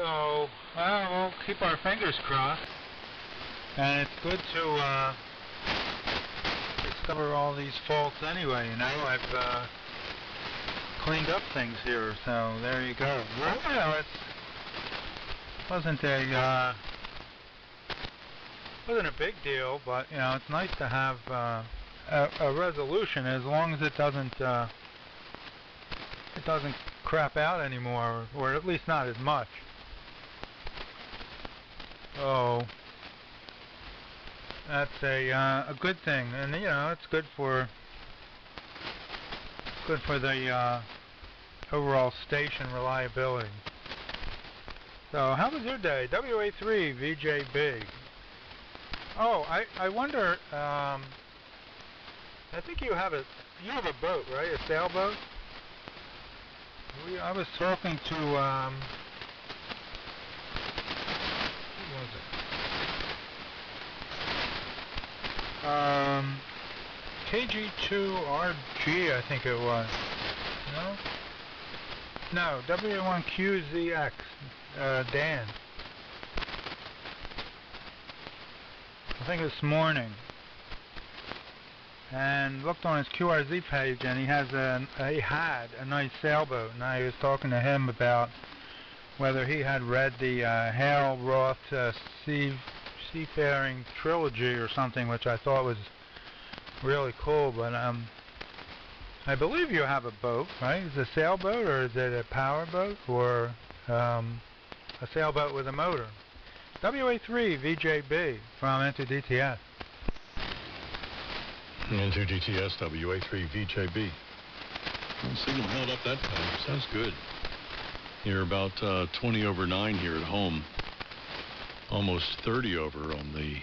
So, well, we'll keep our fingers crossed. And it's good to discover all these faults anyway. You know, I've cleaned up things here, so there you go. Well, it wasn't a big deal, but you know, it's nice to have a resolution as long as it doesn't crap out anymore, or at least not as much. So that's a good thing, and you know, it's good for the overall station reliability. So how was your day? W9BHI. Oh, I wonder. I think you have a boat, right? A sailboat. I was talking to who was it? KC9QJE, I think it was. No, W9QZX. Dan. I think this morning. And looked on his QRZ page, and he had a nice sailboat, and I was talking to him about whether he had read the Hale Roth Seafaring Trilogy or something, which I thought was really cool. But I believe you have a boat, right? Is it a sailboat, or is it a power boat, or a sailboat with a motor? W9BHI from N2DTS. N2DTS, W9BHI. Well, signal held up that time. Sounds good. You're about 20 over 9 here at home. Almost 30 over on the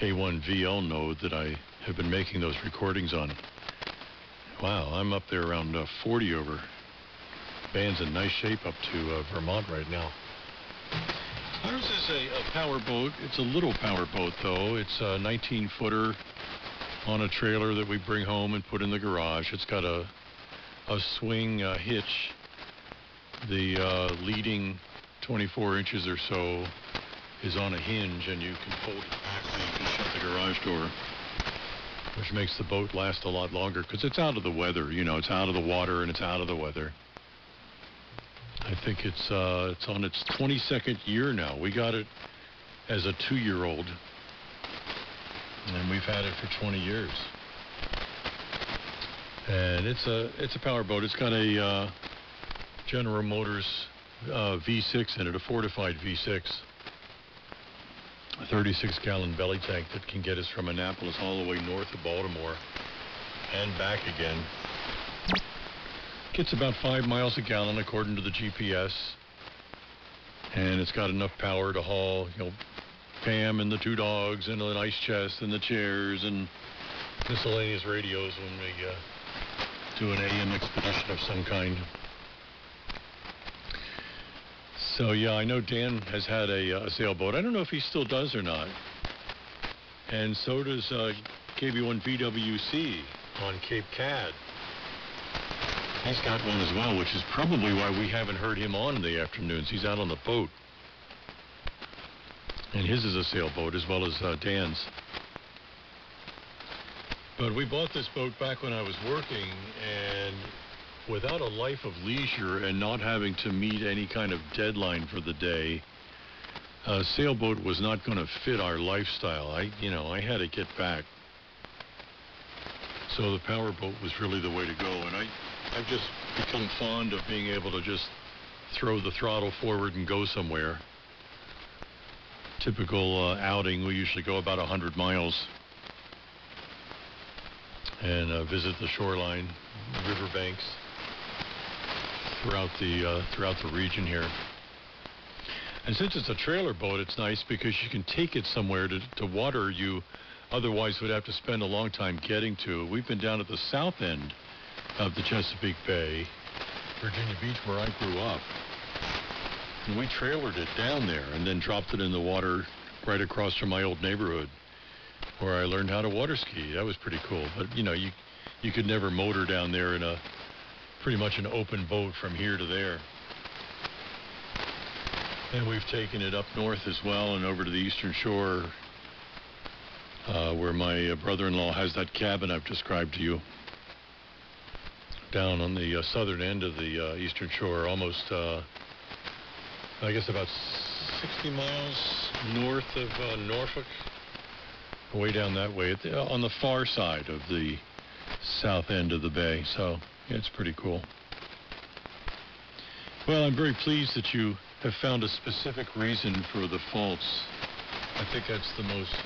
K1VL node that I have been making those recordings on. Wow, I'm up there around 40 over. Band's in nice shape up to Vermont right now. Ours is a power boat. It's a little power boat, though. It's a 19-footer on a trailer that we bring home and put in the garage. It's got a swing hitch. The leading 24 inches or so is on a hinge, and you can fold it back so you can shut the garage door, which makes the boat last a lot longer because it's out of the weather. You know, it's out of the water and it's out of the weather. I think it's on its 22nd year now. We got it as a 2-year-old, and we've had it for 20 years. And it's a power boat. It's got a General Motors V6 in it, a fortified V6, a 36-gallon belly tank that can get us from Annapolis all the way north of Baltimore and back again. Gets about 5 miles a gallon according to the GPS, and it's got enough power to haul, you know, Pam and the 2 dogs and an ice chest and the chairs and miscellaneous radios when we do an AM expedition of some kind. So yeah, I know Dan has had a sailboat. I don't know if he still does or not. And so does KB1VWC on Cape Cod. He's got one as well, which is probably why we haven't heard him on in the afternoons. He's out on the boat. And his is a sailboat as well as Dan's. But we bought this boat back when I was working, and without a life of leisure and not having to meet any kind of deadline for the day, a sailboat was not going to fit our lifestyle. I had to get back. So the power boat was really the way to go, and I've just become fond of being able to just throw the throttle forward and go somewhere. Typical outing, we usually go about 100 miles and visit the shoreline, riverbanks throughout the region here. And since it's a trailer boat, it's nice because you can take it somewhere to water you otherwise would have to spend a long time getting to. We've been down at the south end of the Chesapeake Bay, Virginia Beach, where I grew up. And we trailered it down there and then dropped it in the water right across from my old neighborhood where I learned how to water ski. That was pretty cool. But, you know, you could never motor down there in a pretty much an open boat from here to there. And we've taken it up north as well and over to the eastern shore, where my brother-in-law has that cabin I've described to you. Down on the southern end of the eastern shore, almost, I guess about 60 miles north of Norfolk. Way down that way, on the far side of the south end of the bay. So, yeah, it's pretty cool. Well, I'm very pleased that you have found a specific reason for the faults. I think that's the most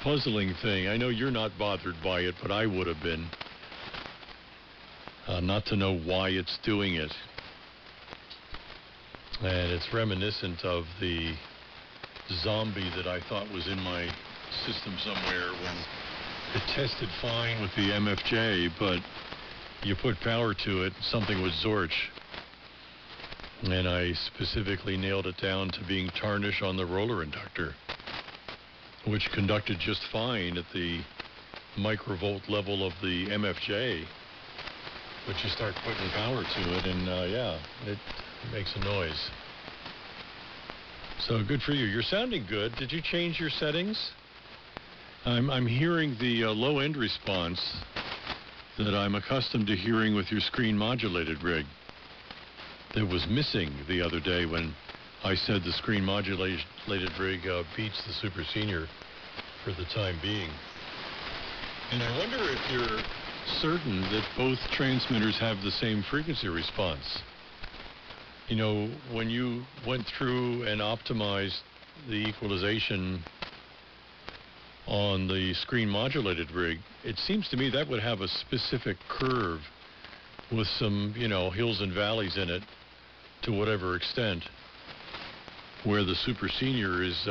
puzzling thing. I know you're not bothered by it, but I would have been. Not to know why it's doing it. And it's reminiscent of the zombie that I thought was in my system somewhere when it tested fine with the MFJ, but you put power to it, something was Zorch. And I specifically nailed it down to being tarnish on the roller inductor, which conducted just fine at the microvolt level of the MFJ. But you start putting power to it, and yeah, it makes a noise. So good for you. You're sounding good. Did you change your settings? I'm hearing the low end response that I'm accustomed to hearing with your screen modulated rig. That was missing the other day when I said the screen modulated rig beats the Super Senior for the time being. And I wonder if you're certain that both transmitters have the same frequency response. You know, when you went through and optimized the equalization on the screen modulated rig, it seems to me that would have a specific curve with some, you know, hills and valleys in it to whatever extent, where the Super Senior is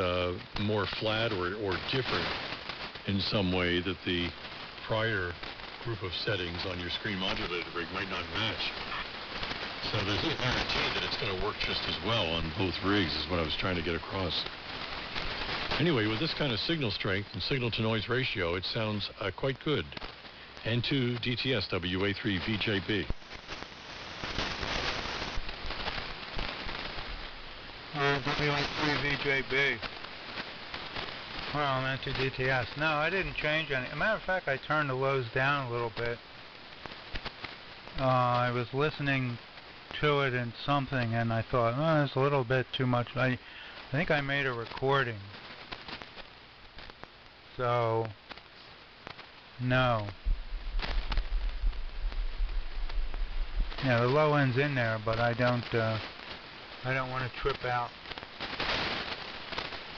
more flat or different in some way that the prior group of settings on your screen modulated rig might not match. So there's no guarantee that it's going to work just as well on both rigs is what I was trying to get across. Anyway, with this kind of signal strength and signal-to-noise ratio, it sounds quite good. N2DTS WA3VJB. W9BHI. Well, N2DTS. No, I didn't change any. As a matter of fact, I turned the lows down a little bit. I was listening to it in something, and I thought, oh, it's a little bit too much. I think I made a recording. So, no. Yeah, the low end's in there, but I don't want to trip out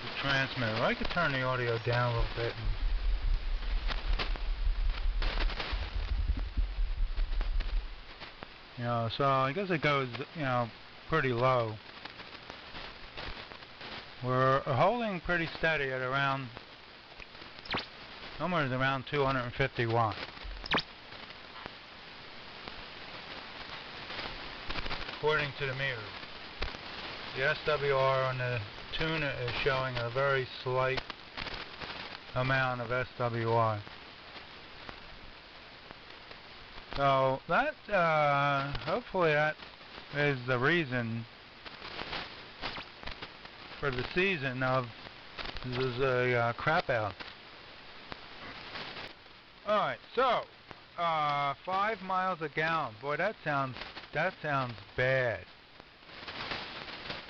the transmitter. I could turn the audio down a little bit. You know, so I guess it goes, you know, pretty low. We're holding pretty steady at around, somewhere around 250 watts. According to the meter. The SWR on the tuner is showing a very slight amount of SWR. So that, hopefully that is the reason for the season of this is a crap out. Alright, so 5 miles a gallon. Boy, that sounds bad.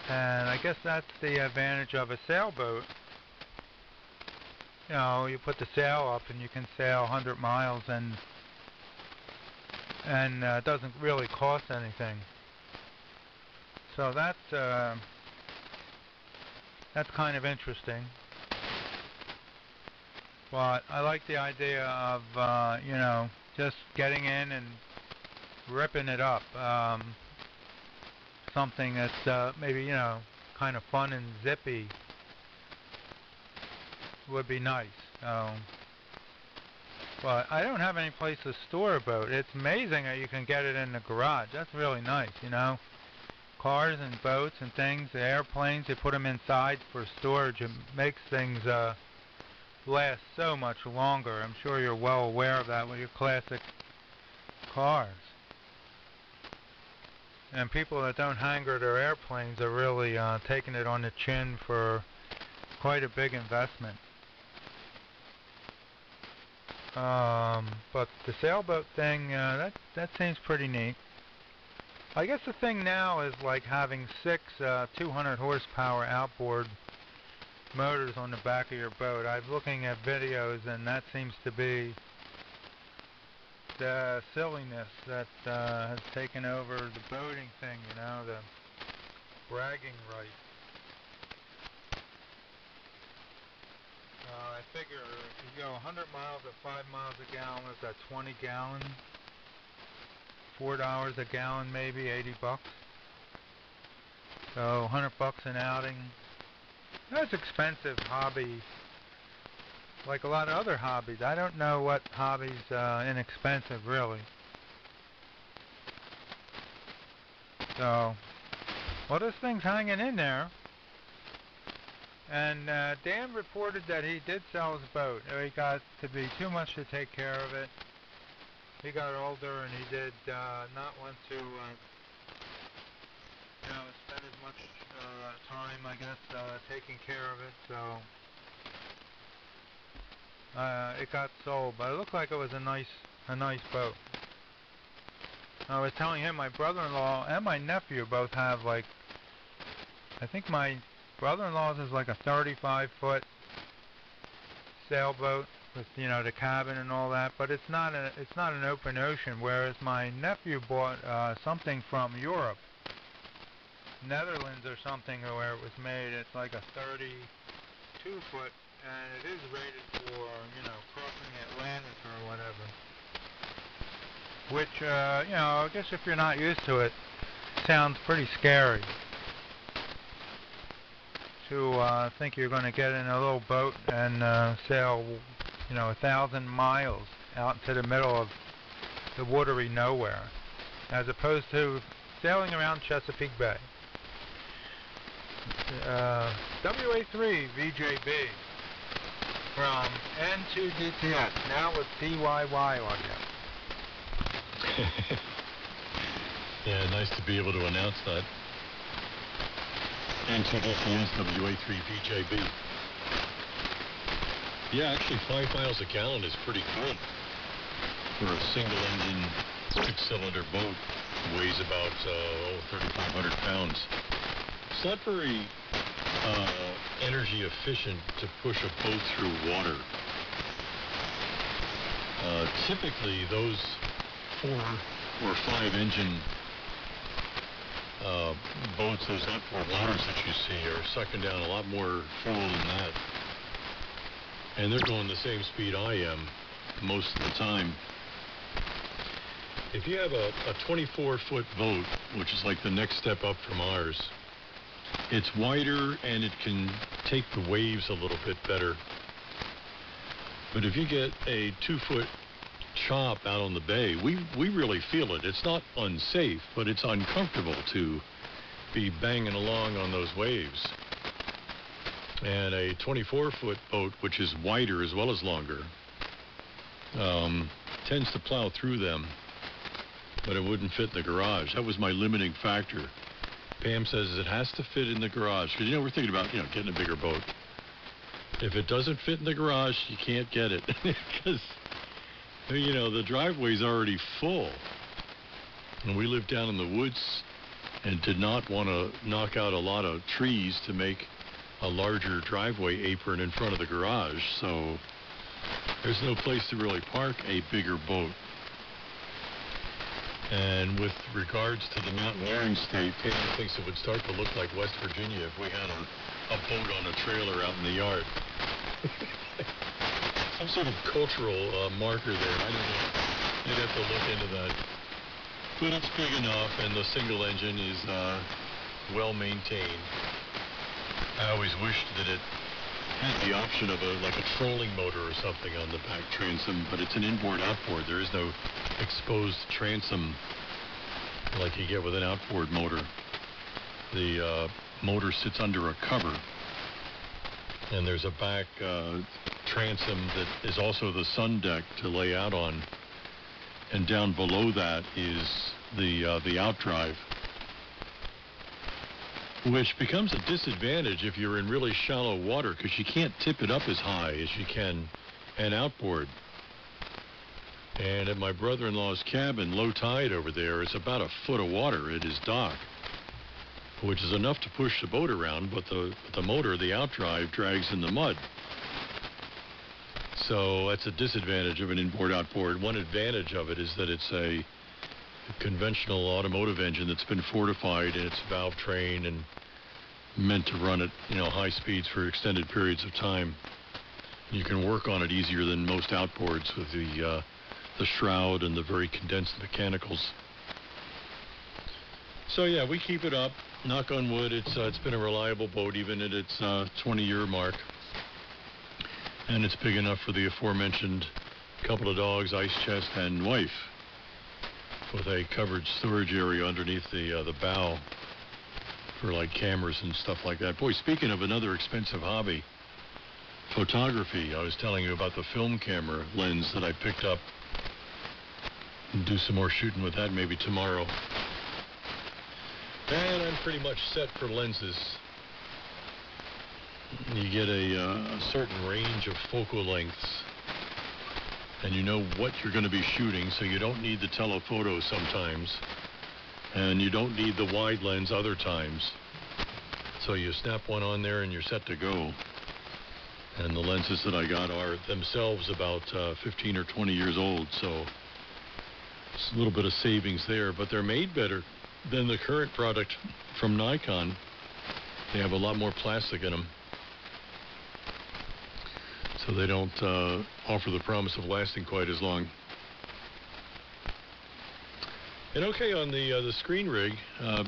And I guess that's the advantage of a sailboat. You know, you put the sail up and you can sail 100 miles and it doesn't really cost anything. So that's kind of interesting. But I like the idea of you know, just getting in and ripping it up. Something that's maybe, you know, kind of fun and zippy would be nice. But I don't have any place to store a boat. It's amazing that you can get it in the garage. That's really nice, you know. Cars and boats and things, the airplanes, you put them inside for storage. It makes things last so much longer. I'm sure you're well aware of that with your classic cars. And people that don't hangar their airplanes are really taking it on the chin for quite a big investment. But the sailboat thing, that seems pretty neat. I guess the thing now is like having 6 200 horsepower outboard motors on the back of your boat. I'm looking at videos, and that seems to be the silliness that has taken over the boating thing, you know, the bragging rights. I figure if you go 100 miles at 5 miles a gallon, what's that, 20 gallons? $4 a gallon, maybe, 80 bucks. So 100 bucks an outing. That's expensive hobby, like a lot of other hobbies. I don't know what hobby's inexpensive, really. So, well, this thing's hanging in there. And Dan reported that he did sell his boat. He got to be too much to take care of it. He got older, and he did not want to, spend as much time, I guess, taking care of it. So it got sold, but it looked like it was a nice boat. I was telling him my brother-in-law and my nephew both have, like, I think my brother-in-law's is like a 35-foot sailboat with, you know, the cabin and all that, but it's not an open ocean. Whereas my nephew bought something from Europe, Netherlands or something, where it was made. It's like a 32-foot, and it is rated for, you know, crossing the Atlantic or whatever. Which, I guess if you're not used to it, sounds pretty scary. To think you're going to get in a little boat and sail, 1,000 miles out into the middle of the watery nowhere, as opposed to sailing around Chesapeake Bay. W9BHI from N2DTS, now with DYY audio. Yeah, nice to be able to announce that. N2DTS W9BHI. Yeah, actually 5 miles a gallon is pretty good for a single engine 6-cylinder boat. Weighs about 3,500 pounds. It's not very energy efficient to push a boat through water. Typically those 4 or 5 engine boats, those outboard ladders that you see, are sucking down a lot more fuel than that. And they're going the same speed I am most of the time. If you have a 24-foot boat, which is like the next step up from ours, it's wider and it can take the waves a little bit better. But if you get a 2-foot chop out on the bay, we really feel it. It's not unsafe, but it's uncomfortable to be banging along on those waves. And a 24-foot boat, which is wider as well as longer, tends to plow through them, but it wouldn't fit in the garage. That was my limiting factor. Pam says it has to fit in the garage, because, we're thinking about, getting a bigger boat. If it doesn't fit in the garage, you can't get it, because the driveway's already full. And we live down in the woods and did not want to knock out a lot of trees to make a larger driveway apron in front of the garage. So there's no place to really park a bigger boat. And with regards to the mountaineering state, Pam thinks it would start to look like West Virginia if we had a boat on a trailer out in the yard. Some sort of cultural marker there. I don't know. You'd have to look into that. But it's big enough, and the single engine is well maintained. I always wished that it had the option of a trolling motor or something on the back transom, but it's an inboard-outboard. There is no exposed transom like you get with an outboard motor. The motor sits under a cover, and there's a back transom that is also the sun deck to lay out on, and down below that is the outdrive. which becomes a disadvantage if you're in really shallow water because you can't tip it up as high as you can an outboard. And at my brother-in-law's cabin, low tide over there, it's about a foot of water at his dock, which is enough to push the boat around, but the motor, the outdrive, drags in the mud. So that's a disadvantage of an inboard-outboard. One advantage of it is that it's a conventional automotive engine that's been fortified in its valve train and meant to run at, high speeds for extended periods of time. You can work on it easier than most outboards with the shroud and the very condensed mechanicals. So yeah, we keep it up. Knock on wood, it's been a reliable boat even at its 20-year mark. And it's big enough for the aforementioned couple of dogs, ice chest, and wife, with a covered storage area underneath the bow for like cameras and stuff like that. Boy, speaking of another expensive hobby, photography. I was telling you about the film camera lens that I picked up. Do some more shooting with that maybe tomorrow. And I'm pretty much set for lenses. You get a certain range of focal lengths, and you know what you're going to be shooting, so you don't need the telephoto sometimes, and you don't need the wide lens other times. So you snap one on there and you're set to go. And the lenses that I got are themselves about 15 or 20 years old, so it's a little bit of savings there, but they're made better than the current product from Nikon. They have a lot more plastic in them, so they don't offer the promise of lasting quite as long. And okay on the screen rig,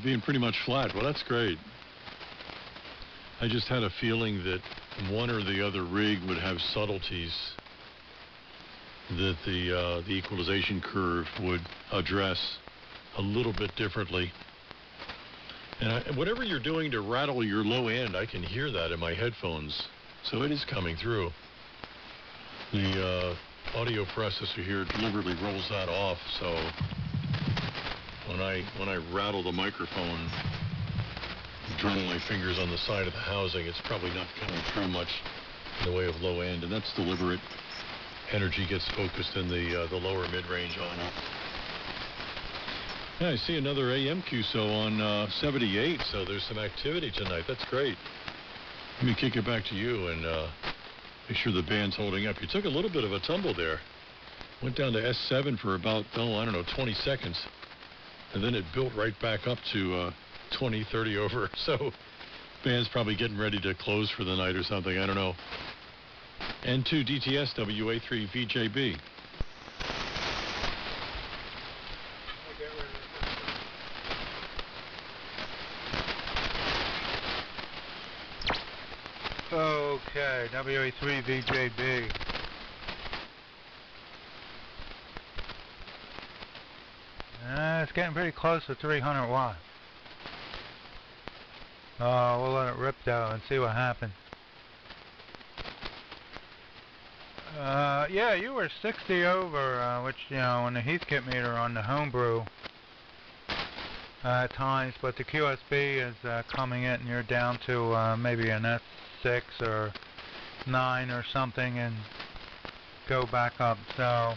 being pretty much flat. Well, that's great. I just had a feeling that one or the other rig would have subtleties that the equalization curve would address a little bit differently. And whatever you're doing to rattle your low end, I can hear that in my headphones. So it is coming through. The audio processor here deliberately rolls that off, so when I rattle the microphone, drumming my fingers on the side of the housing, it's probably not coming through much in the way of low end, and that's deliberate. Energy gets focused in the lower mid-range on it. Yeah, I see another AM QSO on 78, so there's some activity tonight. That's great. Let me kick it back to you and make sure the band's holding up. You took a little bit of a tumble there. Went down to S7 for about, 20 seconds. And then it built right back up to 20, 30 over. So band's probably getting ready to close for the night or something. I don't know. N2DTS W9BHI VJB. Okay, W9BHI VJB. It's getting pretty close to 300 watts. We'll let it rip though and see what happens. Yeah, you were 60 over, which, on the Heathkit meter on the homebrew at times, but the QSB is coming in and you're down to maybe an S6 or 9 or something and go back up. So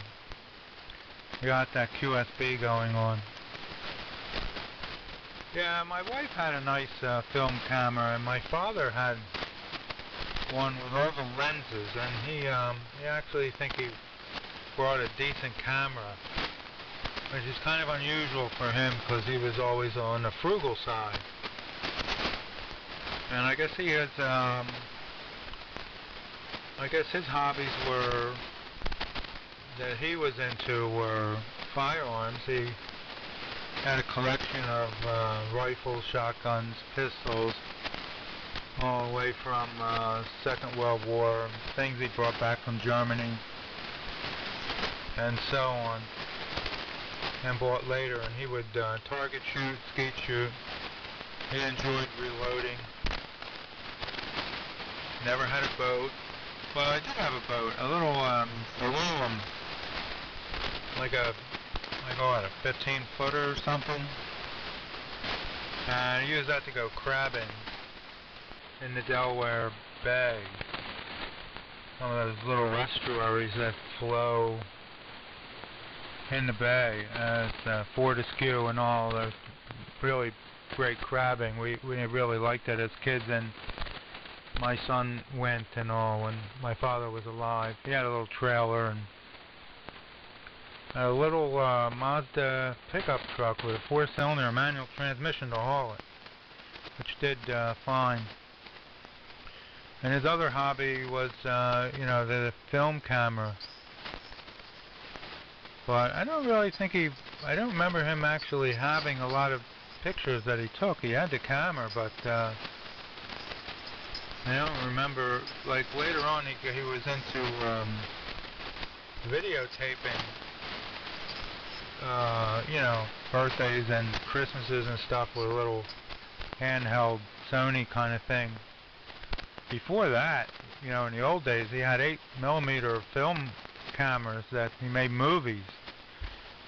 you got that QSB going on. Yeah, my wife had a nice film camera, and my father had one with all the lenses, and he actually think he brought a decent camera, which is kind of unusual for him because he was always on the frugal side. And I guess he has, I guess his hobbies were, that he was into were firearms. He had a collection of rifles, shotguns, pistols, all the way from Second World War, things he brought back from Germany, and so on, and bought later. And he would target shoot, skeet shoot. He enjoyed reloading. Never had a boat. Well, I did have a boat, a little like a 15-footer or something. and he used that to go crabbing in the Delaware Bay. Some of those little estuaries that flow in the bay, as Fortescue and all. Those really great crabbing. We really liked it as kids, and my son went and all when my father was alive. He had a little trailer and a little Mazda pickup truck with a 4-cylinder manual transmission to haul it, which did fine. And his other hobby was, the film camera. But I don't really think I don't remember him actually having a lot of pictures that he took. He had the camera, but I don't remember, like later on he was into videotaping, birthdays and Christmases and stuff with a little handheld Sony kind of thing. Before that, in the old days, he had 8mm film cameras that he made movies.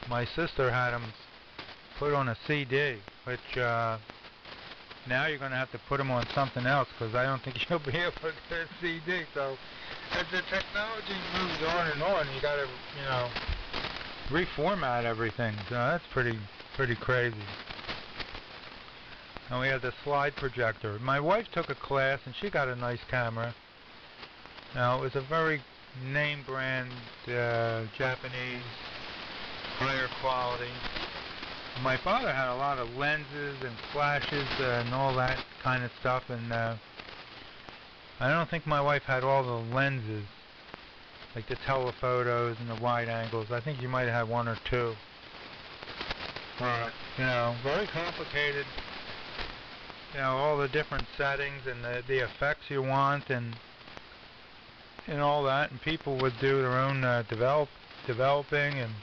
My sister had them put on a CD, which now you're going to have to put them on something else, because I don't think you'll be able to get a CD. So as the technology moves on, you got to, reformat everything. So that's pretty crazy. And we had the slide projector. My wife took a class and she got a nice camera. Now it was a very name brand Japanese, higher quality. My father had a lot of lenses and flashes and all that kind of stuff, and I don't think my wife had all the lenses, like the telephotos and the wide angles. I think you might have had one or two. Very complicated. All the different settings and the effects you want and all that, and people would do their own developing, and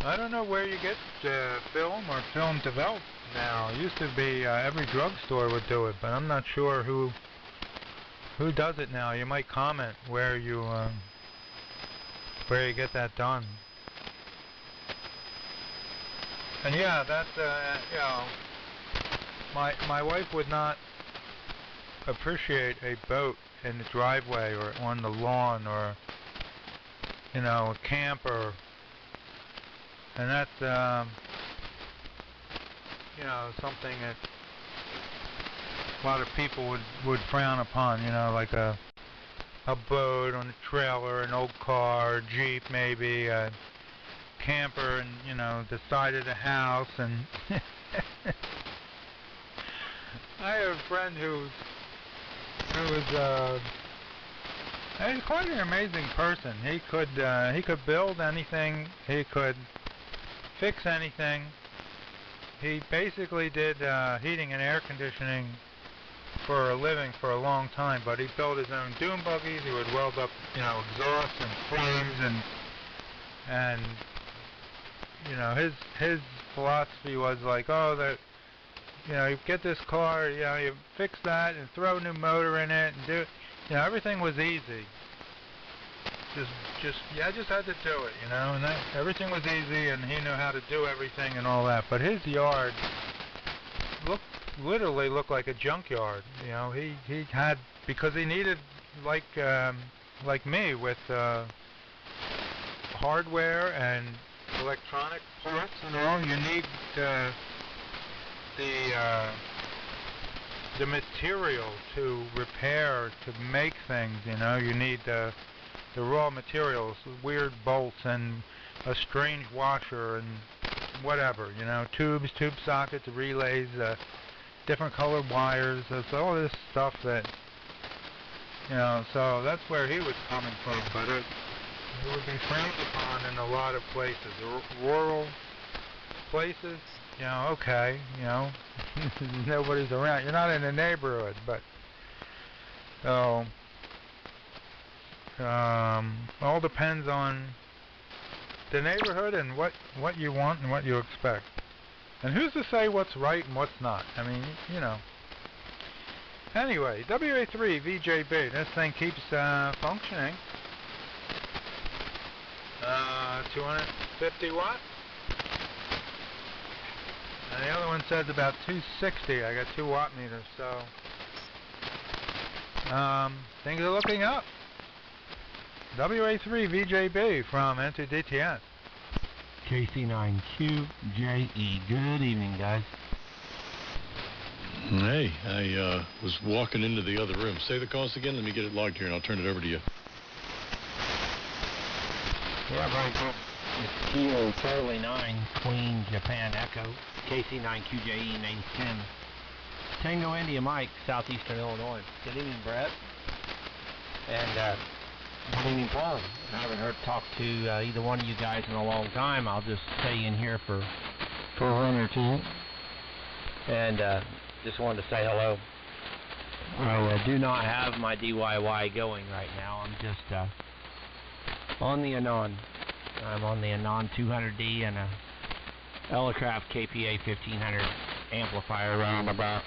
I don't know where you get film or film developed now. It used to be every drugstore would do it, but I'm not sure who does it now. You might comment where you get that done. And yeah, that's my wife would not appreciate a boat in the driveway or on the lawn or a camper, and that's something that a lot of people would frown upon, like a boat on a trailer, an old car, a Jeep maybe, a camper, and the side of the house. And I have a friend who was he's quite an amazing person. He could build anything. He could fix anything. He basically did heating and air conditioning for a living for a long time, but he built his own dune buggies. He would weld up, exhaust and flames, and his philosophy was like, you get this car, you fix that and throw a new motor in it and do it. Everything was easy. Just had to do it, and everything was easy, and he knew how to do everything and all that. But his yard literally looked like a junkyard. He had, because he needed, like me, with hardware and electronic parts and all. You need the material to repair, to make things. You need the raw materials, weird bolts and a strange washer and whatever, tubes, tube sockets, relays, different colored wires. It's all this stuff that, so that's where he was coming from. But it would be frowned upon in a lot of places, rural places. Okay, nobody's around. You're not in a neighborhood, but so all depends on the neighborhood and what you want and what you expect. And who's to say what's right and what's not? I mean, Anyway, WA3VJB. This thing keeps functioning. 250 watt. And the says about 260. I got 2 watt meters, so things are looking up. W9BHI from N2DTS. KC9QJE. Good evening, guys. Hey, I was walking into the other room. Say the calls again. Let me get it logged here, and I'll turn it over to you. Yeah, very good. It's Kilo Charlie 9, Queen Japan Echo, KC9QJE, name 10. Tango India Mike, Southeastern Illinois. Good evening, Brett. And good evening, Paul. I haven't heard talk to either one of you guys in a long time. I'll just stay in here for a minute or two. And just wanted to say hello. I do not have my DIY going right now. I'm just on the Anon. I'm on the Anon 200D and a Elecraft KPA 1500 amplifier around about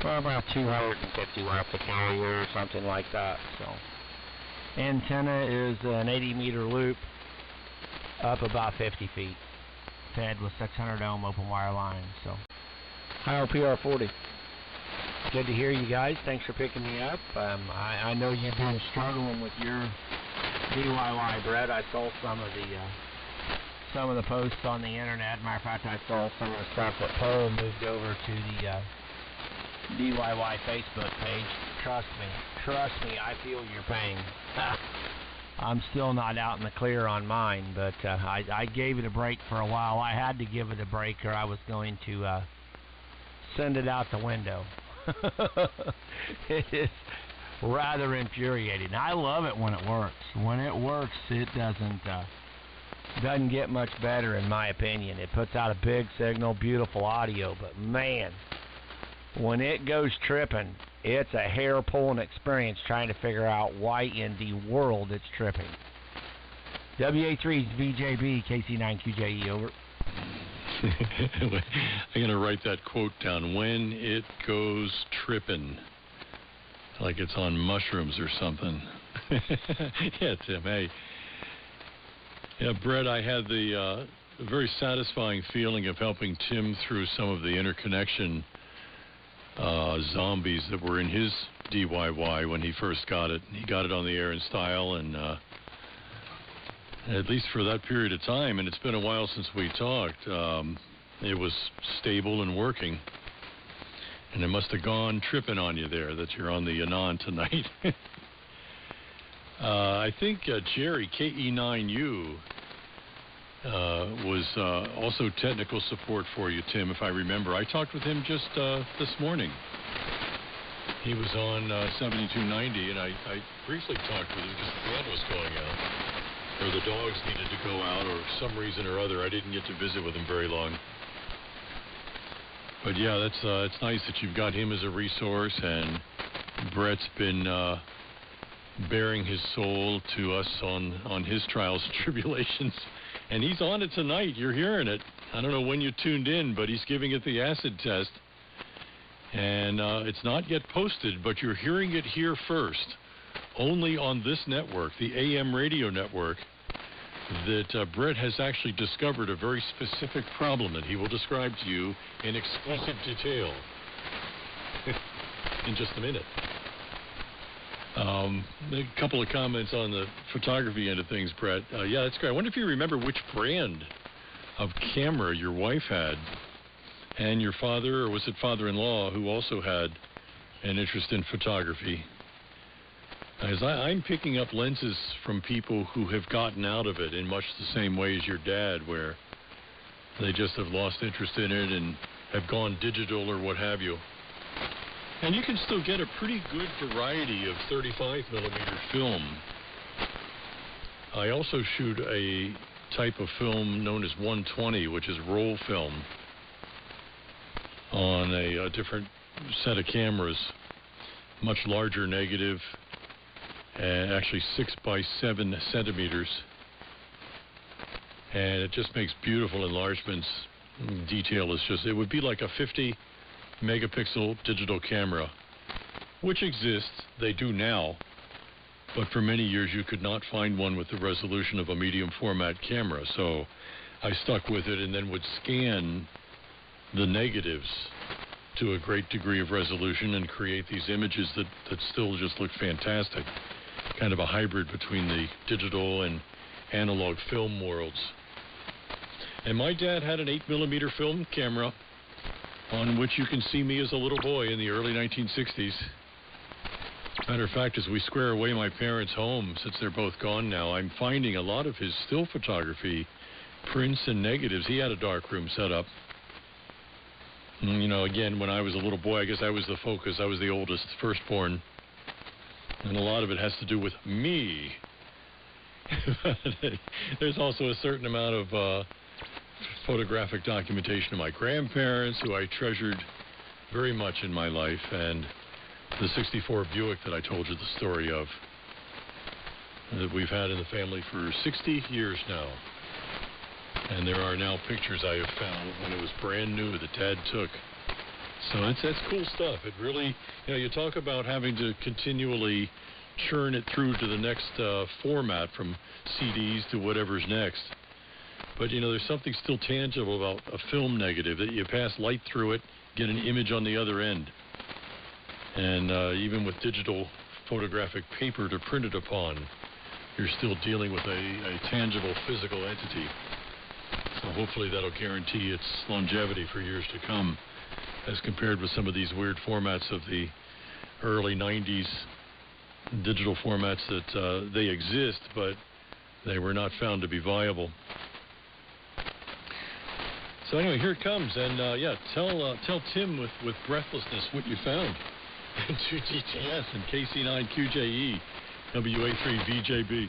250 watts a carrier or something like that. So antenna is an 80 meter loop up about 50 feet, fed with 600 ohm open wire lines. So high PR40. Good to hear you guys. Thanks for picking me up. I know you've been struggling with your DIY, Brett. I saw some of the posts on the internet. Matter of fact, I saw some of the stuff that Paul moved over to the DIY Facebook page. Trust me, I feel your pain. I'm still not out in the clear on mine, but I gave it a break for a while. I had to give it a break, or I was going to send it out the window. It is rather infuriating. I love it when it works. When it works, it doesn't get much better, in my opinion. It puts out a big signal, beautiful audio, but man, when it goes tripping, it's a hair-pulling experience trying to figure out why in the world it's tripping. W9BHI, KC9QJE, over. I'm going to write that quote down. When it goes tripping. Like it's on mushrooms or something. Yeah, Tim, hey. Yeah, Brett, I had the very satisfying feeling of helping Tim through some of the interconnection zombies that were in his DIY when he first got it. He got it on the air in style, and at least for that period of time, and it's been a while since we talked, it was stable and working. And it must have gone tripping on you there that you're on the Anon tonight. I think Jerry, KE9U, was also technical support for you, Tim, if I remember. I talked with him just this morning. He was on 7290, and I briefly talked with him because the fan was going out, or the dogs needed to go out, or some reason or other. I didn't get to visit with him very long. But yeah, it's nice that you've got him as a resource, and Brett's been bearing his soul to us on his trials and tribulations, and he's on it tonight. You're hearing it. I don't know when you tuned in, but he's giving it the acid test, and it's not yet posted, but you're hearing it here first, only on this network, the AM radio network, that Brett has actually discovered a very specific problem that he will describe to you in exclusive detail in just a minute. A couple of comments on the photography end of things, Brett. Yeah, that's great. I wonder if you remember which brand of camera your wife had, and your father, or was it father-in-law, who also had an interest in photography. As I'm picking up lenses from people who have gotten out of it in much the same way as your dad, where they just have lost interest in it and have gone digital or what have you. And you can still get a pretty good variety of 35 millimeter film. I also shoot a type of film known as 120, which is roll film, on a different set of cameras, much larger negative, and actually 6 by 7 centimeters, and it just makes beautiful enlargements. Detail is just, it would be like a 50 megapixel digital camera, which exists. They do now, but for many years you could not find one with the resolution of a medium format camera. So I stuck with it and then would scan the negatives to a great degree of resolution and create these images that still just look fantastic. Kind of a hybrid between the digital and analog film worlds. And my dad had an 8mm film camera on which you can see me as a little boy in the early 1960s. Matter of fact, as we square away my parents' home, since they're both gone now, I'm finding a lot of his still photography, prints and negatives. He had a darkroom set up. You know, again, when I was a little boy, I guess I was the focus. I was the oldest, firstborn. And a lot of it has to do with me. There's also a certain amount of photographic documentation of my grandparents, who I treasured very much in my life, and the 64 Buick that I told you the story of, that we've had in the family for 60 years now. And there are now pictures I have found when it was brand new that Dad took. So that's cool stuff. It really, you know, you talk about having to continually churn it through to the next format, from CDs to whatever's next. But, you know, there's something still tangible about a film negative, that you pass light through it, get an image on the other end. And even with digital photographic paper to print it upon, you're still dealing with a tangible physical entity. So hopefully that'll guarantee its longevity for years to come, as compared with some of these weird formats of the early 90s digital formats that they exist, but they were not found to be viable. So anyway, here it comes, and yeah, tell Tim with breathlessness what you found. N2DTS and KC9QJE, W9BHI.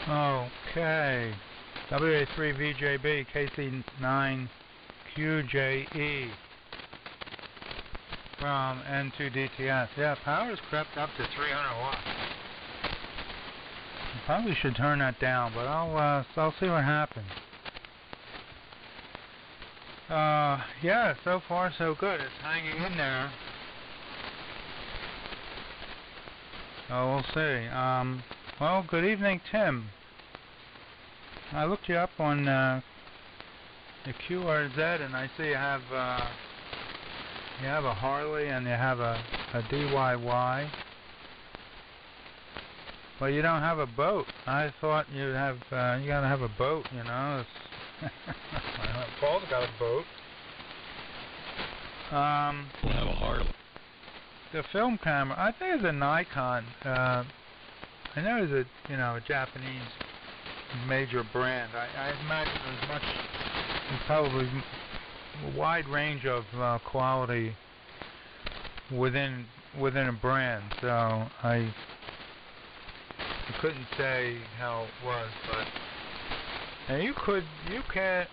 Okay, W9BHI, KC9QJE from N2DTS. Yeah, power's crept up to 300 watts. Probably should turn that down, but I'll see what happens. Yeah, so far so good. It's hanging in there. So we'll see. Well, good evening, Tim. I looked you up on the QRZ, and I see you have a Harley and you have a DIY. Well, you don't have a boat. I thought you'd have, you gotta have a boat, you know. Paul's got a boat. We'll have a Harley. The film camera, I think it's a Nikon. I know it's a Japanese major brand. I imagine there's probably a wide range of quality within a brand. So I couldn't say how it was, but and you can't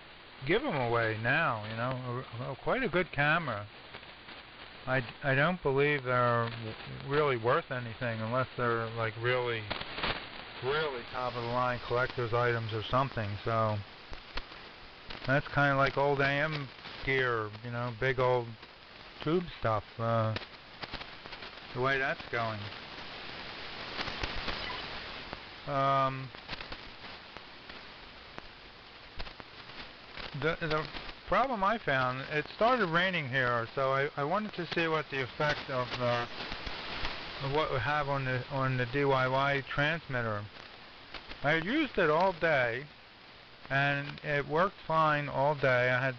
give them away now. You know, quite a good camera. I don't believe they're really worth anything unless they're like really top of the line collector's items or something. So that's kind of like old AM gear, you know, big old tube stuff. The way that's going. The problem I found, it started raining here, so I wanted to see what the effect of what it would have on the DIY transmitter. I had used it all day, and it worked fine all day. I had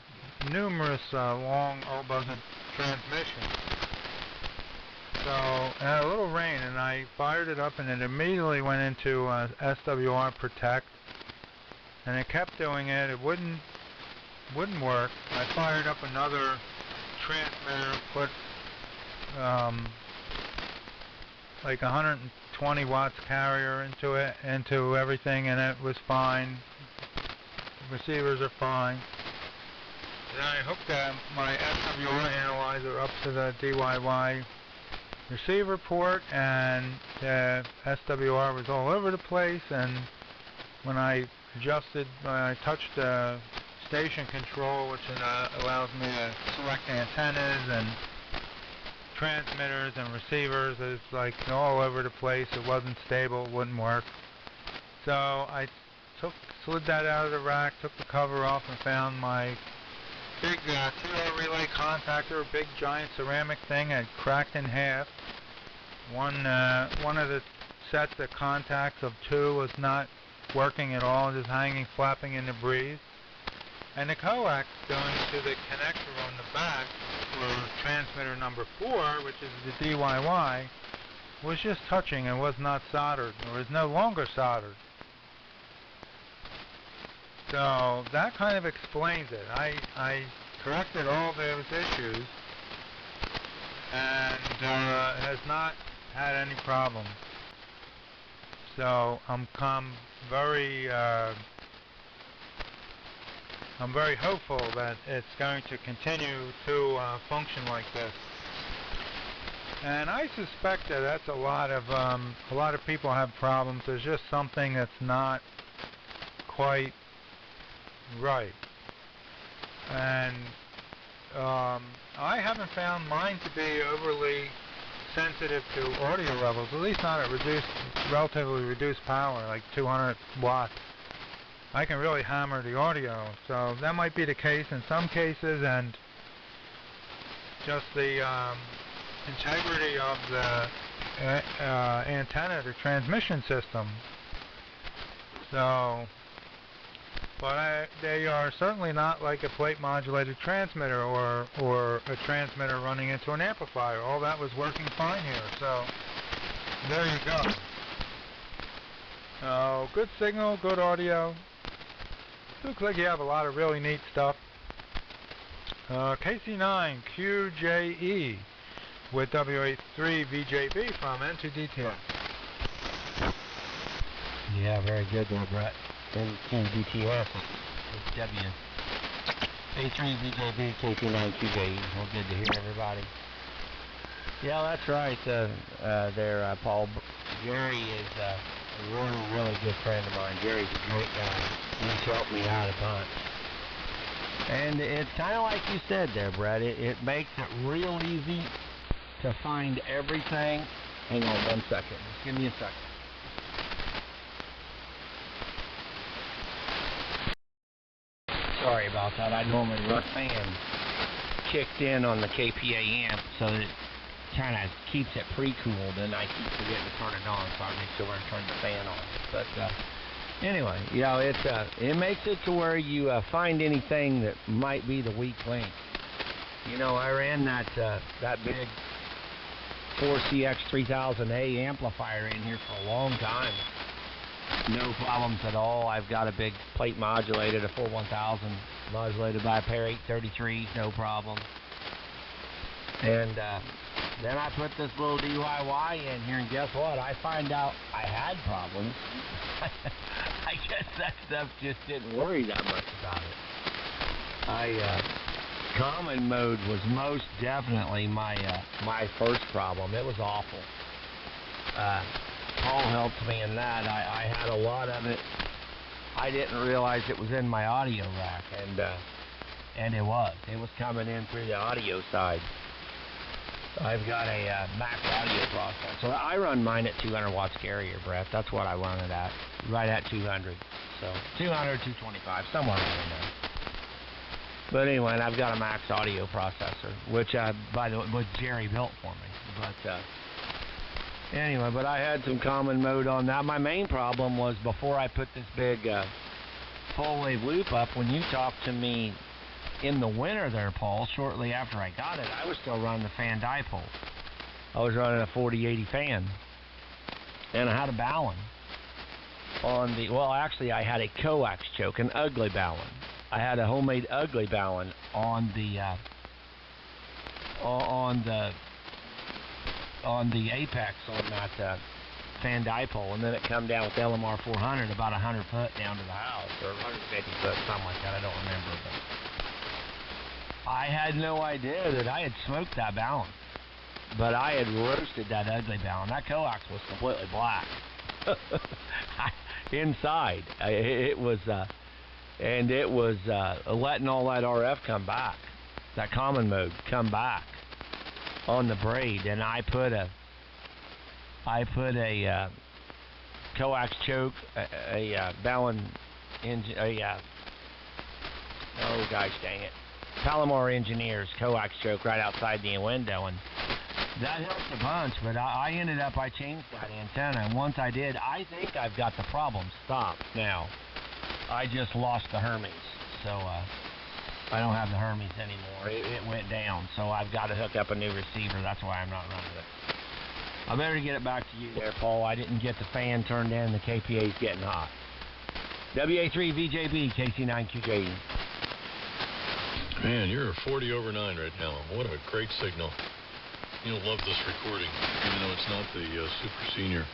numerous long all-buzzer transmissions. So it had a little rain, and I fired it up, and it immediately went into SWR Protect, and it kept doing it. It wouldn't work. I fired up another transmitter, put like 120 watts carrier into everything, and it was fine. Receivers are fine. Then I hooked my SWR analyzer up to the DIY receiver port, and the SWR was all over the place, and when I touched the station control, which allows me to select antennas and transmitters and receivers, it was like all over the place. It wasn't stable, it wouldn't work. So I slid that out of the rack, took the cover off, and found my big 2-0 relay contactor, a big giant ceramic thing, had cracked in half. One of the sets of contacts of 2 was not working at all, just hanging, flapping in the breeze. And the coax going to the connector on the back for transmitter number 4, which is the DYY, was just touching and was not soldered, or is no longer soldered. So that kind of explains it. I corrected all those issues and has not had any problems. So I'm very hopeful that it's going to continue to function like this. And I suspect that that's a lot of people have problems. There's just something that's not quite right. And I haven't found mine to be overly sensitive to audio levels, at least not at relatively reduced power, like 200 watts. I can really hammer the audio, so that might be the case in some cases, and just the integrity of the antenna, the transmission system. So, but they are certainly not like a plate modulated transmitter or a transmitter running into an amplifier. All that was working fine here, so there you go. So, good signal, good audio. Looks like you have a lot of really neat stuff. KC9QJE with W9BHI from N2DTS. Yeah, very good there, Brett. N2DTS is W9BHI KC9QJE. Well, good to hear, everybody. Yeah, that's right. There, Paul. Jerry is a really good friend of mine. Jerry's a great guy. He's helped me out a bunch. And it's kind of like you said there, Brett. It makes it real easy to find everything. Hang on 1 second. Just give me a second. Sorry about that. I normally run fan kicked in on the KPA amp so that it kind of keeps it pre-cooled, and I keep forgetting to turn it on, so I make sure I turn the fan on. But anyway, you know, it makes it to where you find anything that might be the weak link. You know, I ran that big 4CX3000A amplifier in here for a long time. No problems at all. I've got a big plate modulated, a 41000 modulated by a pair of 833s, no problem. And then I put this little DIY in here, and guess what? I find out I had problems. I guess that stuff just didn't worry that much about it. Common mode was most definitely my first problem. It was awful. Paul helped me in that. I had a lot of it. I didn't realize it was in my audio rack, and it was. It was coming in through the audio side. I've got a max audio processor. I run mine at 200 watts carrier, Brett. That's what I run it at, right at 200. So 200, 225, somewhere around there. But anyway, and I've got a max audio processor, which, by the way, was Jerry built for me. But anyway, but I had some common mode on that. My main problem was before I put this big full wave loop up, when you talked to me in the winter there, Paul, shortly after I got it, I was still running the fan dipole. I was running a 4080 fan. And I had a Ballon on the, well, actually I had a coax choke, an ugly Ballon. I had a homemade ugly Ballon on the apex on that fan dipole, and then it come down with LMR 400 about 100 foot down to the house, or 150 foot, something like that. I don't remember, but I had no idea that I had smoked that Ballon, but I had roasted that ugly Ballon. That coax was completely black inside. It was letting all that RF come back, that common mode come back on the braid, and I put a coax choke, a Ballon Yeah. Oh, gosh dang it. Palomar Engineers coax choke right outside the window, and that helped a bunch, but I changed that antenna, and once I did, I think I've got the problem stopped now. I just lost the Hermes, so I don't have the Hermes anymore. It went down, so I've got to hook up a new receiver. That's why I'm not running it. I better get it back to you there, Paul. I didn't get the fan turned in. The KPA's getting hot. WA3VJB, KC9QJE. Man, you're 40 over 9 right now. What a great signal. You'll love this recording, even though it's not the Super Senior.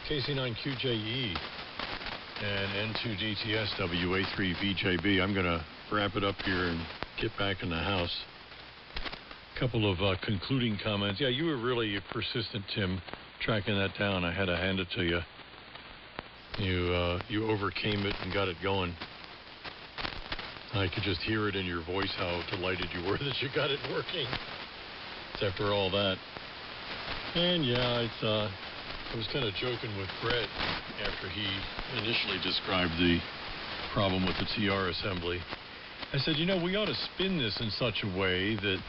KC9QJE and N2DTS WA3VJB. I'm going to wrap it up here and get back in the house. A couple of concluding comments. Yeah, you were really persistent, Tim, tracking that down. I had to hand it to you. You overcame it and got it going. I could just hear it in your voice how delighted you were that you got it working. After all that. And yeah, I was kind of joking with Brett after he initially described the problem with the TR assembly. I said, you know, we ought to spin this in such a way that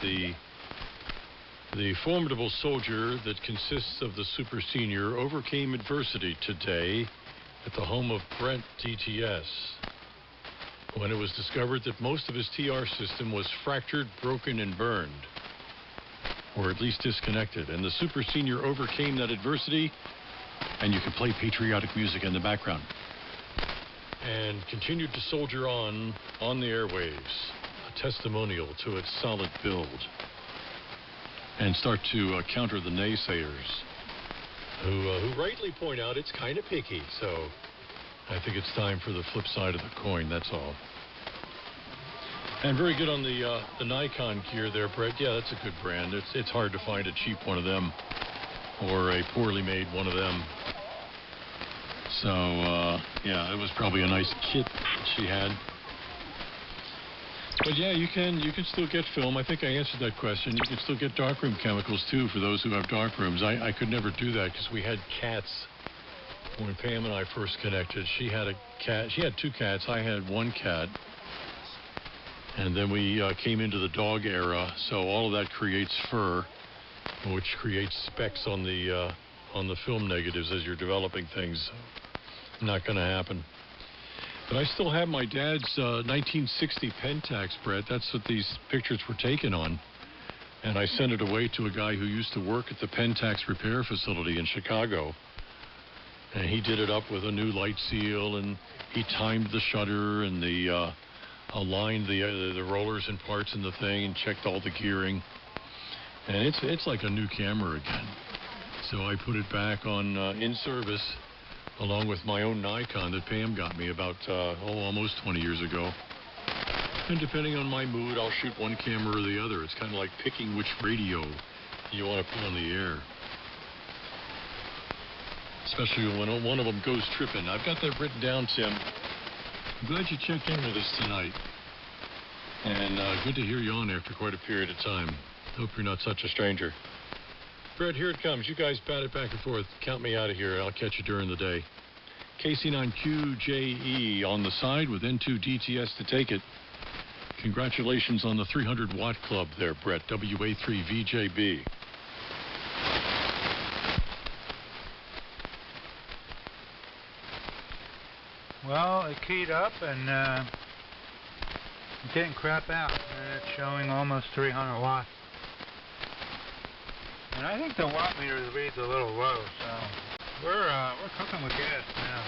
the formidable soldier that consists of the Super Senior overcame adversity today at the home of Brett DTS, when it was discovered that most of his TR system was fractured, broken, and burned, or at least disconnected. And the Super Senior overcame that adversity, and you could play patriotic music in the background, and continued to soldier on the airwaves, a testimonial to its solid build, and start to counter the naysayers who rightly point out it's kind of picky. So I think it's time for the flip side of the coin, that's all. And very good on the Nikon gear there, Brett. Yeah, that's a good brand. It's hard to find a cheap one of them or a poorly made one of them. So, yeah, it was probably a nice kit she had. But yeah, you can still get film. I think I answered that question. You can still get darkroom chemicals, too, for those who have darkrooms. I could never do that because we had cats. When Pam and I first connected, she had a cat. She had two cats. I had one cat. And then we came into the dog era, so all of that creates fur, which creates specks on the film negatives as you're developing things. Not going to happen. But I still have my dad's 1960 Pentax, Brett. That's what these pictures were taken on. And I sent it away to a guy who used to work at the Pentax repair facility in Chicago. And he did it up with a new light seal, and he timed the shutter and aligned the rollers and parts in the thing and checked all the gearing. And it's like a new camera again. So I put it back on in service along with my own Nikon that Pam got me about almost 20 years ago. And depending on my mood, I'll shoot one camera or the other. It's kind of like picking which radio you want to put on the air. Especially when one of them goes tripping. I've got that written down, Tim. I'm glad you checked in with us tonight. And good to hear you on after quite a period of time. Hope you're not such a stranger. Brett, here it comes. You guys bat it back and forth. Count me out of here. I'll catch you during the day. KC9QJE on the side with N2DTS to take it. Congratulations on the 300-watt club there, Brett. WA3VJB. Well, it keyed up and it didn't crap out. And it's showing almost 300 watts. And I think the watt meter reads a little low, so we're cooking with gas now.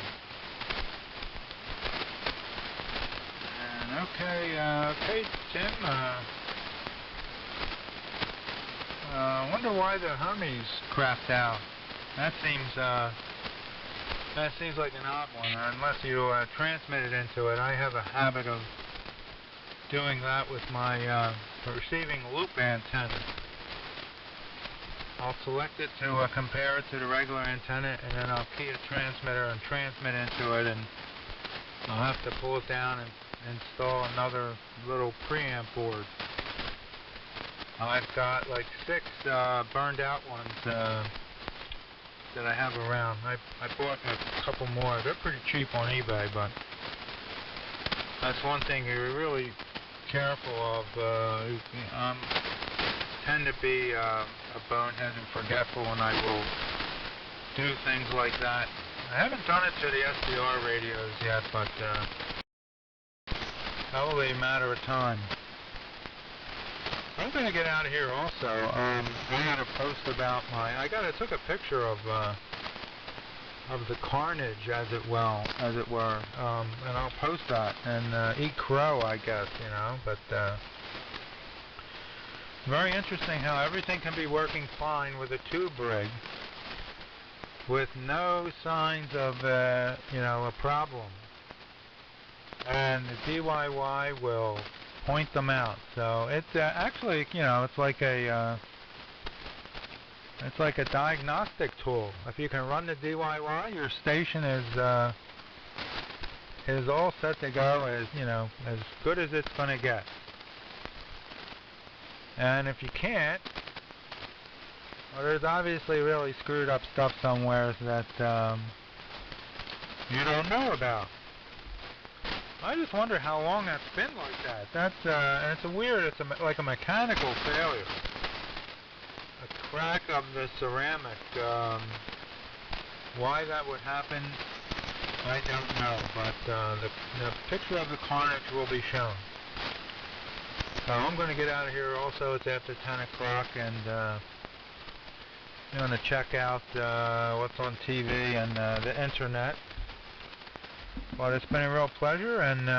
And okay, Tim. I wonder why the Hermes crapped out. That seems like an odd one, unless you transmit it into it. I have a habit of doing that with my receiving loop antenna. I'll select it to compare it to the regular antenna, and then I'll key a transmitter and transmit into it, and I'll have to pull it down and install another little preamp board. I've got like 6 burned out ones that I have around. I bought a couple more. They're pretty cheap on eBay, but That's one thing you're really careful of. Tend to be a bonehead and forgetful when I will do things like that. I haven't done it to the SDR radios yet, but probably a matter of time. I'm going to get out of here also. I had a post about I took a picture of the carnage, as it were, and I'll post that and eat crow, I guess, you know. But very interesting how everything can be working fine with a tube rig, with no signs of a problem, and the DIY will point them out. So it's actually, it's like a diagnostic tool. If you can run the DIY, your station is all set to go, as good as it's going to get. And if you can't, well, there's obviously really screwed up stuff somewhere that you don't know about. I just wonder how long that's been like that. And it's like a mechanical failure. A crack of the ceramic. Why that would happen, I don't know. But the picture of the carnage will be shown. So I'm going to get out of here also. It's after 10 o'clock, and I'm going to check out what's on TV and the internet. But it's been a real pleasure, and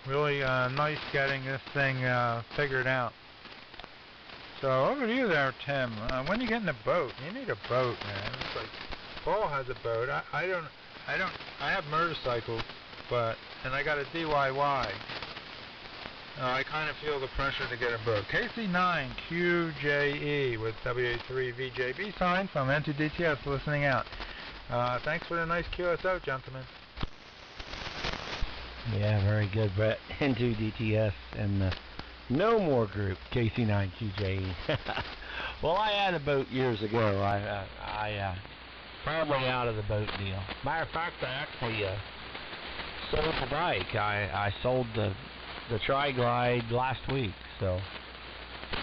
really nice getting this thing figured out. So over to you there, Tim. When you get in a boat, you need a boat, man. It's like Paul has a boat. I don't. I have motorcycles, and I got a DIY. I kind of feel the pressure to get a boat. KC9QJE with W9BHI sign from N2DTS listening out. Thanks for the nice QSO, gentlemen. Yeah, very good, Brett. N2DTS and the No More group, KC9QJE. Well, I had a boat years ago. I probably out of the boat deal. Matter of fact, I actually sold the bike. I sold the Tri-Glide last week, so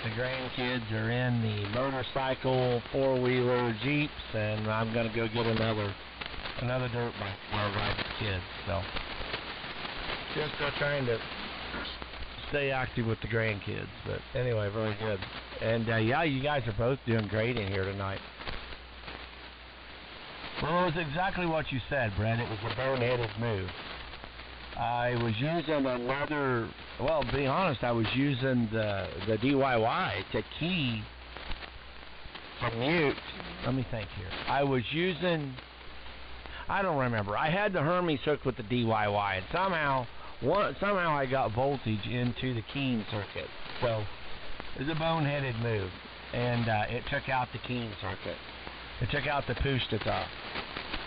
the grandkids are in the motorcycle, four-wheeler, Jeeps, and I'm going to go get another dirt bike for I ride with kids, so just trying to stay active with the grandkids, but anyway, very good. And yeah, you guys are both doing great in here tonight. Well, it was exactly what you said, Brent. It was a boneheaded move. I was using to be honest, I was using the DIY to key to mute. Let me think here. I don't remember. I had the Hermes hooked with the DIY, and somehow I got voltage into the keying circuit. So it was a boneheaded move, and it took out the keying circuit. It took out the push to top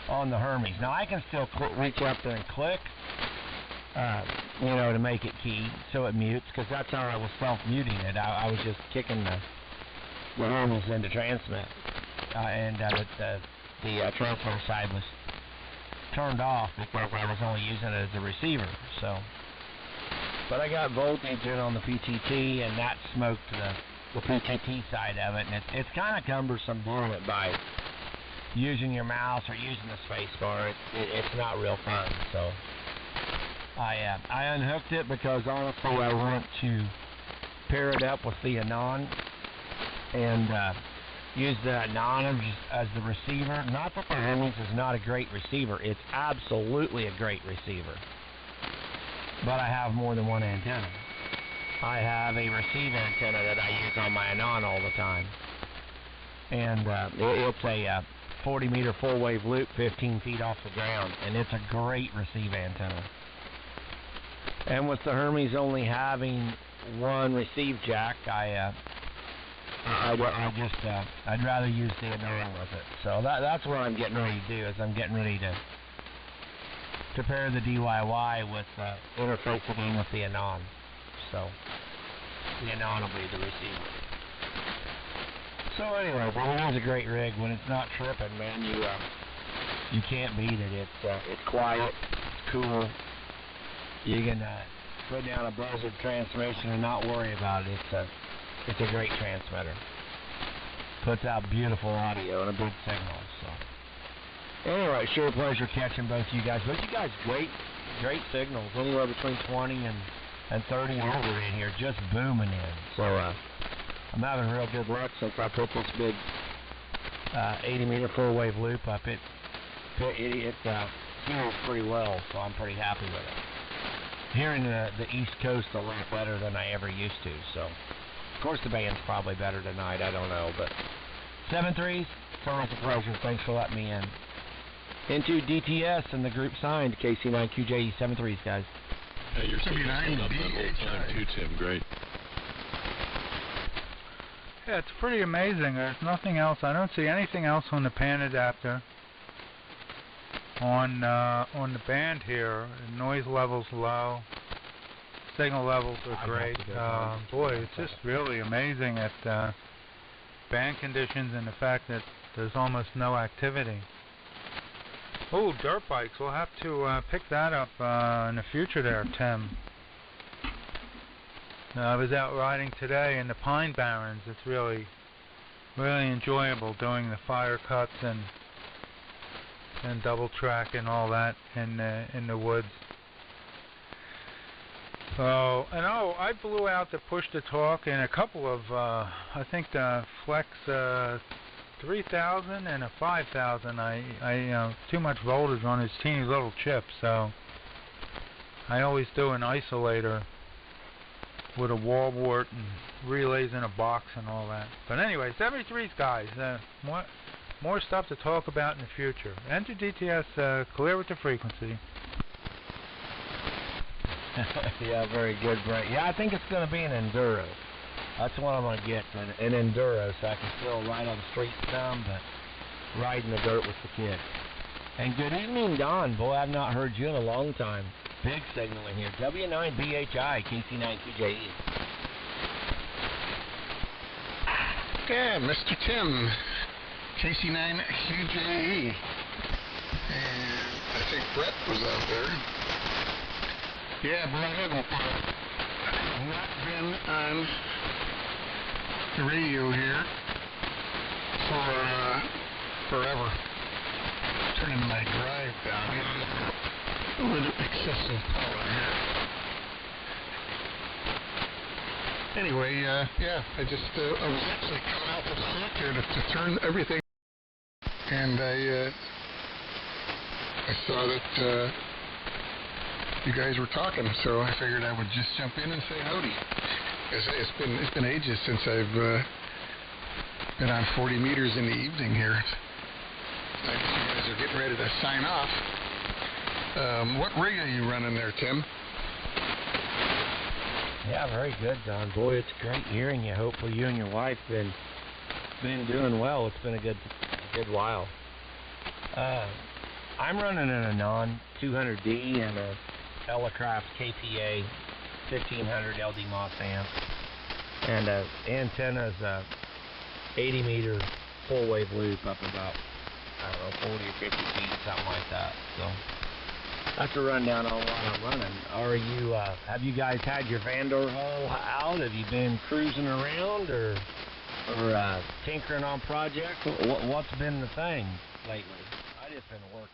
on the Hermes. Now I can still reach up there and click, to make it key so it mutes, because that's how I was self-muting it. I was just kicking the Hermes into transmit, and the transmitter side was turned off because I was only using it as a receiver. So, but I got voltage in on the PTT, and that smoked the PTT side of it, and it's kind of cumbersome doing it by using your mouse or using the space bar. It's not real fun. So I unhooked it because honestly I want to pair it up with the Anon and use the Anon as the receiver. Not that the Hermes is not a great receiver. It's absolutely a great receiver. But I have more than one antenna. I have a receive antenna that I use on my Anon all the time. And it's a 40-meter full-wave loop 15 feet off the ground. And it's a great receive antenna. And with the Hermes only having one receive jack, I'd rather use the Anon with it. So that's what I'm getting ready to do. Is I'm getting ready to pair the DIY with interfacing in with the Anon. So the Anon will be the receiver. So anyway, it is a great rig. When it's not tripping, man, you can't beat it. It's quiet, it's cool. you can put down a Buzzard transmission and not worry about it. It's a great transmitter. Puts out beautiful audio and a big signal. So anyway, sure a pleasure catching both you guys. Both you guys great signals, anywhere between 20 and 30 over in here, just booming in. So I'm having real good luck since I put this big 80 meter full wave loop up. It hears pretty well, so I'm pretty happy with it. Hearing the East Coast a lot better than I ever used to. So of course the band's probably better tonight, I don't know, but 7.3s, it's always a pleasure. Thanks for letting me in. N2DTS and the group signed KC9QJE 7.3s, guys. Hey, you're W9BHI too, Tim. Great. Yeah, it's pretty amazing. There's nothing else. I don't see anything else on the pan adapter. On the band here, noise levels low. Signal levels are great. Boy, it's just really amazing at band conditions and the fact that there's almost no activity. Oh, dirt bikes. We'll have to pick that up in the future there, Tim. I was out riding today in the Pine Barrens. It's really enjoyable doing the fire cuts and double track and all that in the woods. So, and I blew out the push to talk in a couple of I think the Flex 3000 and a 5000. I too much voltage on his teeny little chip, so I always do an isolator with a wall wart and relays in a box and all that. But anyway, 73s, guys. More stuff to talk about in the future. N2DTS, clear with the frequency. Yeah, very good, Brent. Yeah, I think it's going to be an Enduro. That's what I'm going to get, an Enduro, so I can still ride on the street some, but ride in the dirt with the kids. And good evening, Don. Boy, I've not heard you in a long time. Big signal in here. W9BHI, KC9QJE. Yeah, Mr. Tim, KC9QJE. And I think Brett was out there. Yeah, but I haven't not been on the radio here for forever. Turning my drive down here. A little excessive power here. Anyway, yeah, I was actually coming out to the set here to turn everything, and I saw that you guys were talking, so I figured I would just jump in and say howdy. It's been ages since I've been on 40 meters in the evening here. I guess you guys are getting ready to sign off. What rig are you running there, Tim? Yeah, very good, Don. Boy, it's great hearing you. Hopefully you and your wife been doing well. It's been a good while. I'm running in a non-200D and a Elecraft KPA 1500 LD Moss amp. And antenna's 80 meter full wave loop up about, I don't know, 40 or 50 feet, something like that. So that's a rundown on what I'm running. Are you, have you guys had your Vandor haul out? Have you been cruising around or tinkering on projects? What's been the thing lately? I just been working.